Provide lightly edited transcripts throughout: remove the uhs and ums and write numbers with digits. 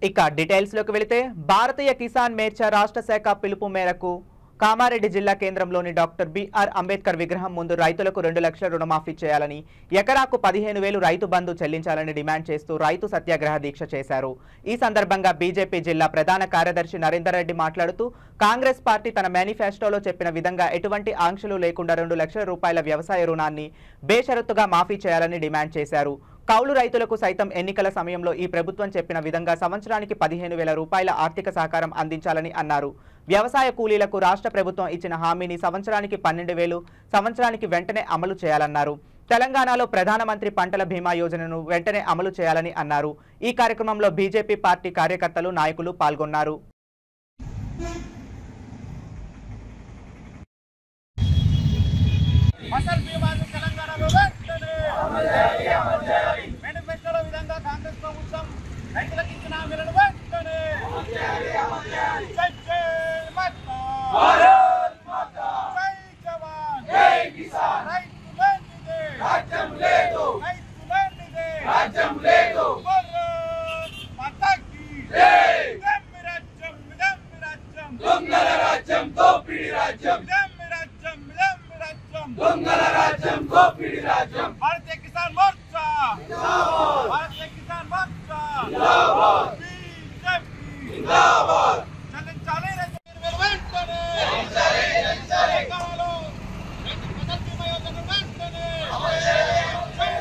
ఇక డీటెయిల్స్ లోకి వెళితే భారతీయ కిసాన్ మోర్చా రాష్ట్ర శాఖ పిలుపు మేరకు కామారెడ్డి జిల్లా కేంద్రంలోని డాక్టర్ బిఆర్ అంబేద్కర్ విగ్రహం ముందు రైతులకు 2 లక్షల రుణమాఫీ చేయాలని ఎకరాకు 15,000 రైతు బంధు చెల్లించాలని డిమాండ్ చేస్తూ రైతు సత్యాగ్రహ దీక్ష చేశారు। ఈ సందర్భంగా బీజేపీ జిల్లా ప్రధాన కార్యదర్శి నరేందర్ రెడ్డి మాట్లాడుతూ కాంగ్రెస్ పార్టీ తన మేనిఫెస్టోలో చెప్పిన విధంగా ఎటువంటి ఆంక్షలు లేకుండా 2 లక్షల రూపాయల వ్యవసాయ రుణాన్ని బేషరతుగా మాఫీ చేయాలని డిమాండ్ చేశారు। కౌలు రైతులకు సైతం ఎన్నికల సమయంలో ఈ ప్రభుత్వం చెప్పిన విధంగా సంవత్సరానికి 15,000 రూపాయల ఆర్థిక సహకారం అందించాలని అన్నారు। వ్యవసాయ కూలీలకు రాష్ట్ర ప్రభుత్వం ఇచ్చిన హామీని సంవత్సరానికి 12,000 సంవత్సరానికి వెంటనే అమలు చేయాలన్నారు। తెలంగాణలో ప్రధానమంత్రి పంటల బీమా యోజనను వెంటనే అమలు చేయాలని అన్నారు। ఈ కార్యక్రమంలో బీజేపీ పార్టీ కార్యకర్తలు నాయకులు పాల్గొన్నారు। भारतीय किसान मोर्चा भारतीय किसान मोर्चा जिंदाबाद बीजेपी जिंदाबाद चलिंचाली రైతులు వెంటనే చలించాలి కావాలో పంటల బీమా యోజన వెంటనే జై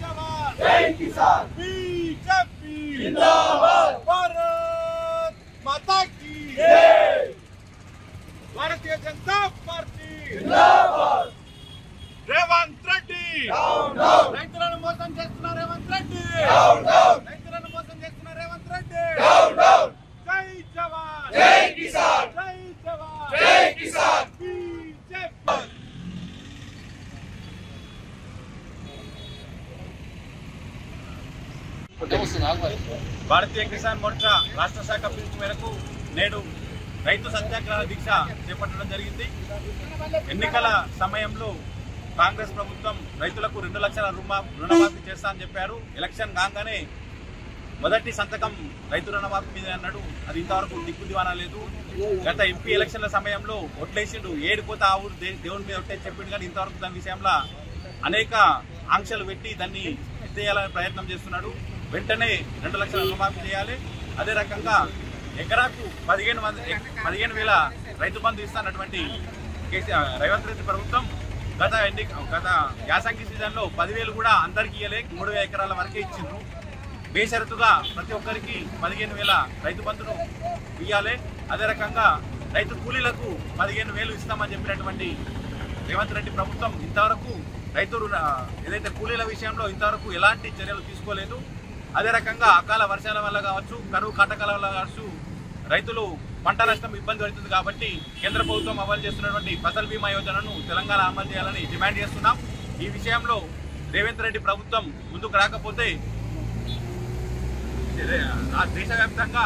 జవాన్ జై కిసాన్ बीजेपी जिंदाबाद भारत माता की जय भारतीय जनता पार्टी जिंदाबाद రేవంత్ రెడ్డి రైతులను మోసం చేస్తున్న రేవంత్ రెడ్డి రైతులను మోసం చేస్తున్న రేవంత్ రెడ్డి జై జవాన్ జై కిసాన్ జై జవాన్ జై కిసాన్ బీజేపీ భారతీయ కిసాన్ మోర్చా రాష్ట్ర శాఖ పిలుపు మేరకు నేడు రైతు సత్యాగ్రహ దీక్ష చేపట్టడం జరిగింది। ఎన్నికల సమయంలో కాంగ్రెస్ ప్రభుత్వం రైతులకు 2 లక్షల రుణమాఫీ చేస్తా అని చెప్పారు। ఎలక్షన్ కాగానే మొదటి సంతకం రైతు రుణమాఫీ మీద అన్నాడు, అది ఇంతవరకు దిక్కుదివానా లేదు। గత ఎంపీ ఎలక్షన్ల సమయంలో ఒట్లేసిండు, ఏడిపోతే ఆ ఊరు దేవుని మీద ఒట్టే చెప్పిండు, కానీ ఇంతవరకు దాని విషయంలో అనేక ఆంక్షలు పెట్టి దాన్ని ఎత్తేయాలని ప్రయత్నం చేస్తున్నాడు। వెంటనే 2 లక్షల రుణమాఫీ చేయాలి। అదే రకంగా ఎకరాకు 15,000 రైతు బంధు ఇస్తున్నటువంటి రేవంత్ రెడ్డి ప్రభుత్వం గత యాసంగి సీజన్లో 10,000 కూడా అందరికీ ఇయ్యలే, 3,000 ఎకరాల వరకే ఇచ్చిండ్రు। బేషరతుగా ప్రతి ఒక్కరికి 15,000 రైతు బంధును ఇయ్యాలి। అదే రకంగా రైతు కూలీలకు 15,000 ఇస్తామని చెప్పినటువంటి రేవంత్ రెడ్డి ప్రభుత్వం ఇంతవరకు ఏదైతే కూలీల విషయంలో ఇంతవరకు ఎలాంటి చర్యలు తీసుకోలేదు। అదే రకంగా అకాల వర్షాల వల్ల కావచ్చు, కరువు కాటకాల వల్ల కావచ్చు, రైతులు పంట నష్టం ఇబ్బంది పడుతుంది కాబట్టి కేంద్ర ప్రభుత్వం అమలు చేస్తున్నటువంటి ఫసల్ బీమా యోజనను తెలంగాణ అమలు చేయాలని డిమాండ్ చేస్తున్నాం। ఈ విషయంలో రేవంత్ రెడ్డి ప్రభుత్వం ముందుకు రాకపోతే దేశవ్యాప్తంగా